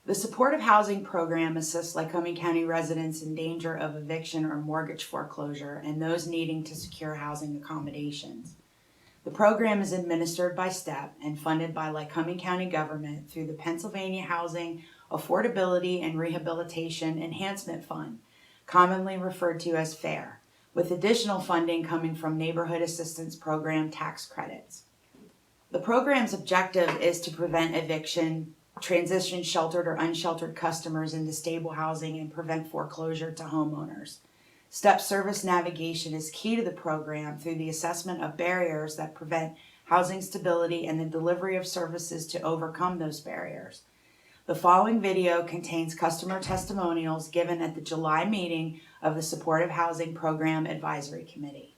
The supportive housing program assists Lycoming County residents in danger of eviction or mortgage foreclosure and those needing to secure housing accommodations. The program is administered by STEP and funded by Lycoming County government through the Pennsylvania Housing Affordability and Rehabilitation Enhancement Fund, commonly referred to as FAIR, with additional funding coming from Neighborhood Assistance Program tax credits. The program's objective is to prevent eviction, transition sheltered or unsheltered customers into stable housing, and prevent foreclosure to homeowners. STEP service navigation is key to the program through the assessment of barriers that prevent housing stability and the delivery of services to overcome those barriers. The following video contains customer testimonials given at the July meeting of the Supportive Housing Program Advisory Committee.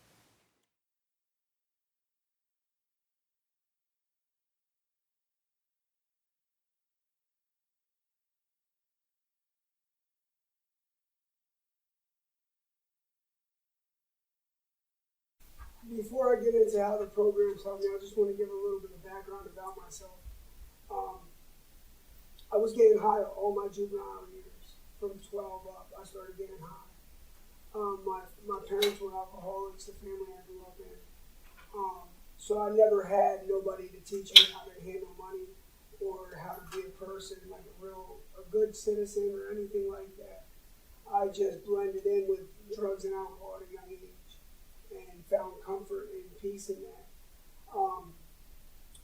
Before I get into how the program's helped me, I just want to give a little bit of background about myself. I was getting high all my juvenile years. From 12 up, I started getting high. My parents were alcoholics, the family I grew up in. So I never had nobody to teach me how to handle money or how to be a person, like a good citizen or anything like that. I just blended in with drugs and alcohol at a young age and found comfort and peace in that.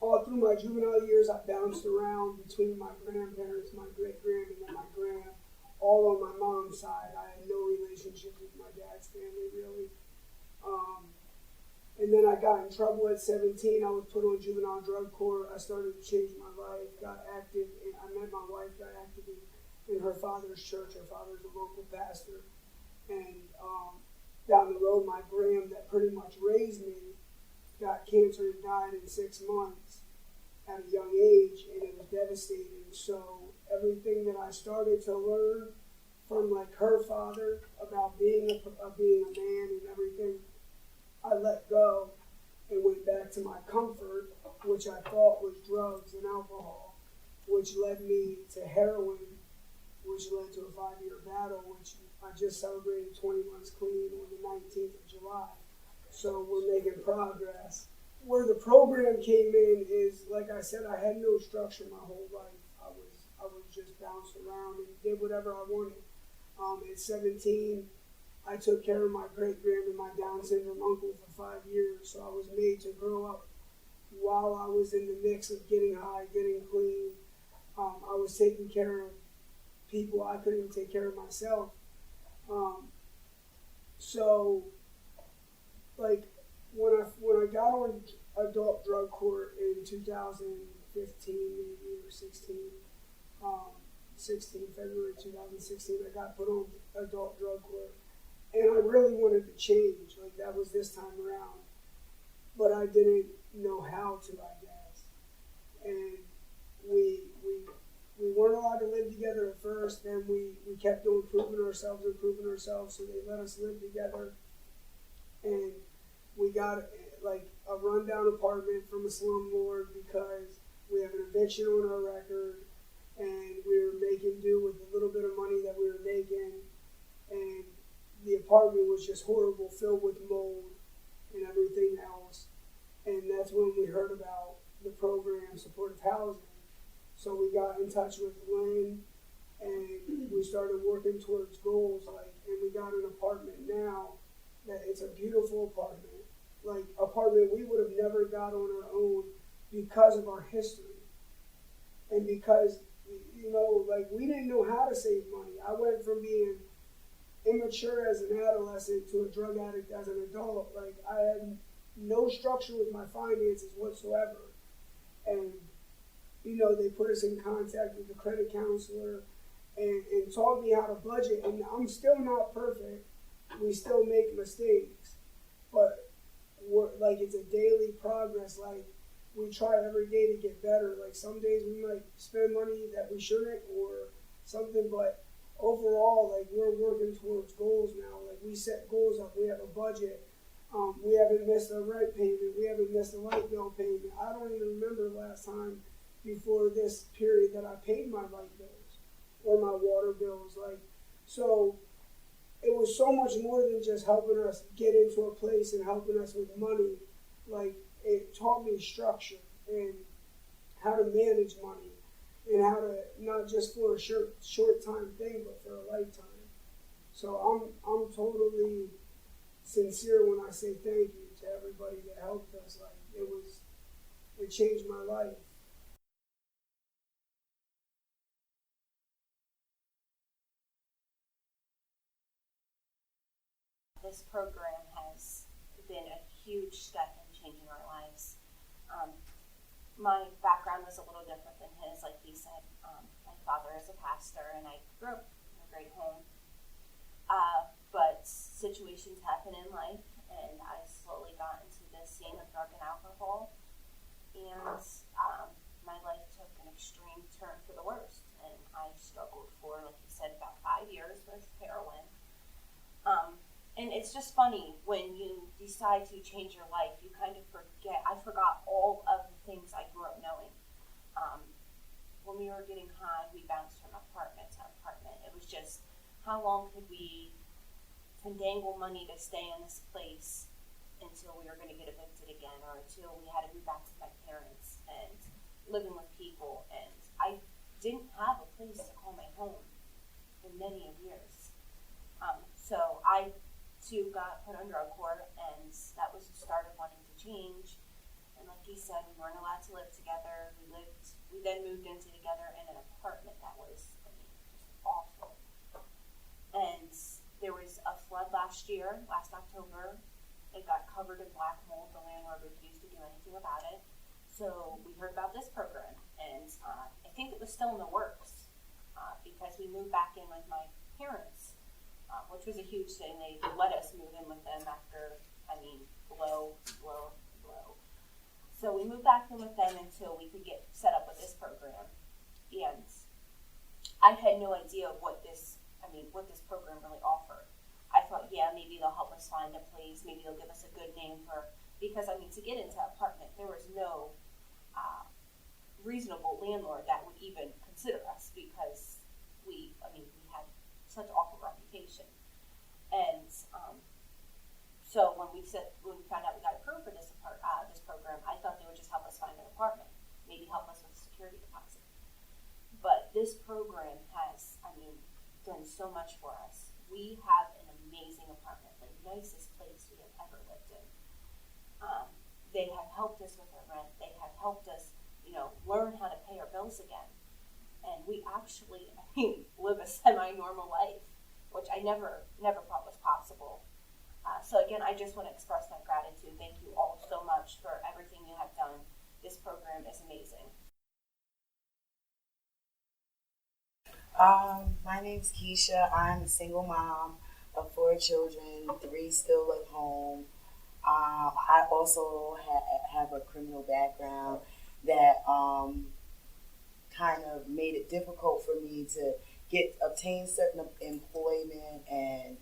All through my juvenile years, I bounced around between my grandparents, my great-grand, and then my grand, all on my mom's side. I had no relationship with my dad's family, really. And then I got in trouble at 17. I was put on juvenile drug court. I started to change my life, got active, and I met my wife, got active in her father's church. Her father's a local pastor. And down the road, my gram that pretty much raised me got cancer and died in 6 months at a young age, and it was devastating. So everything that I started to learn from like her father about being a man and everything, I let go and went back to my comfort, which I thought was drugs and alcohol, which led me to heroin, which led to a 5-year battle, which I just celebrated 20 months clean on the 19th of July. So we're making progress. Where the program came in is, like I said, I had no structure my whole life. I was just bounced around and did whatever I wanted. At 17, I took care of my great-grand and my Down syndrome uncle for 5 years. So I was made to grow up while I was in the mix of getting high, getting clean. I was taking care of people I couldn't even take care of myself. So, like, when I got on adult drug court in 2015, maybe, or 16, February 2016, I got put on adult drug court. And I really wanted to change, like that was this time around. But I didn't know how to, I guess. And we weren't allowed to live together at first, then we kept on improving ourselves, so they let us live together. And we got like a rundown apartment from a slumlord because we have an eviction on our record, and we were making do with the little bit of money that we were making, and the apartment was just horrible, filled with mold and everything else. And that's when we heard about the program, supportive housing. So we got in touch with Lynn, and we started working towards goals, and we got an apartment now that it's a beautiful apartment, apartment we would have never got on our own because of our history. And because, we didn't know how to save money. I went from being immature as an adolescent to a drug addict as an adult. I had no structure with my finances whatsoever. And they put us in contact with the credit counselor and taught me how to budget. And I'm still not perfect. We still make mistakes. But it's a daily progress. We try every day to get better. Some days we might spend money that we shouldn't or something. But overall, we're working towards goals now. We set goals up. We have a budget. We haven't missed a rent payment. We haven't missed a light bill payment. I don't even remember the last time before this period that I paid my light bills. or my water bills. Like, so it was so much more than just helping us get into a place and helping us with money. Like, it taught me structure and how to manage money and how to, not just for a short time thing, but for a lifetime. So I'm totally sincere when I say thank you to everybody that helped us. Like, it changed my life. This program has been a huge step in changing our lives. My background was a little different than his, like he said. My father is a pastor, and I grew up in a great home. But situations happen in life, and I slowly got into this scene of drug and alcohol, and my life took an extreme turn for the worst. And I struggled for, like you said, about 5 years with heroin. And it's just funny when you decide to change your life, you kind of forget. I forgot all of the things I grew up knowing. When we were getting high, we bounced from apartment to apartment. It was just, how long could we finagle money to stay in this place until we were going to get evicted again, or until we had to move back with my parents and living with people. And I didn't have a place to call my home in many years. So I too got put on drug court, and that was the start of wanting to change. And like he said, we weren't allowed to live together. We then moved into together in an apartment that was, just awful. And there was a flood last October. It got covered in black mold. The landlord refused to do anything about it. So we heard about this program, and I think it was still in the works because we moved back in with my parents. Which was a huge thing. They let us move in with them after, blow. So we moved back in with them until we could get set up with this program. And I had no idea what this program really offered. I thought, yeah, maybe they'll help us find a place. Maybe they'll give us a good name because to get into an apartment, there was no reasonable landlord that would even consider us because we had such awful reputation. And so when we found out we got approved for this program, I thought they would just help us find an apartment, maybe help us with a security deposit. But this program has, done so much for us. We have an amazing apartment, the nicest place we have ever lived in. They have helped us with our rent. They have helped us, learn how to pay our bills again. And we actually, live a semi-normal life, which I never thought was possible. So again, I just want to express that gratitude. Thank you all so much for everything you have done. This program is amazing. My name's Keisha. I'm a single mom of 4 children, 3 still at home. I also have a criminal background that kind of made it difficult for me to obtain certain employment and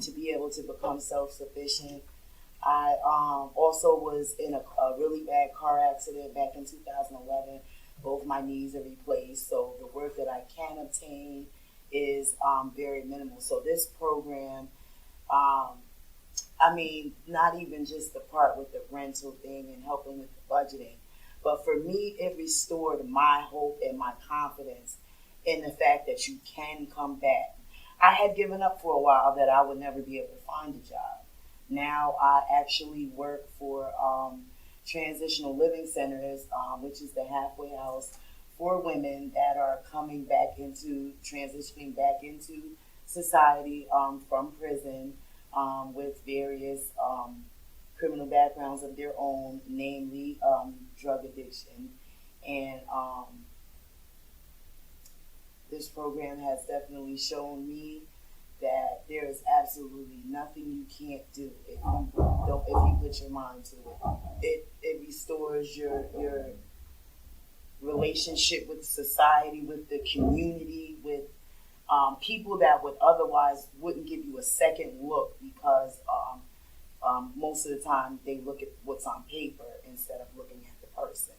to be able to become self-sufficient. I also was in a really bad car accident back in 2011. Both my knees are replaced, so the work that I can obtain is very minimal. So this program, not even just the part with the rental thing and helping with the budgeting, but for me, it restored my hope and my confidence in the fact that you can come back. I had given up for a while that I would never be able to find a job. Now I actually work for transitional living centers, which is the halfway house for women that are transitioning back into society from prison with various criminal backgrounds of their own, namely drug addiction. And this program has definitely shown me that there is absolutely nothing you can't do if you put your mind to it. It restores your relationship with society, with the community, with people that would otherwise wouldn't give you a second look because most of the time they look at what's on paper instead of looking at the person.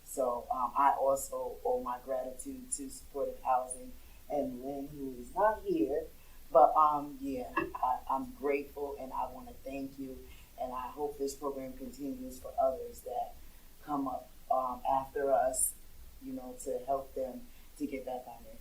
So I also owe my gratitude to supportive housing and Lynn, who is not here. But yeah, I'm grateful, and I want to thank you, and I hope this program continues for others that come up after us, you know, to help them to get back on their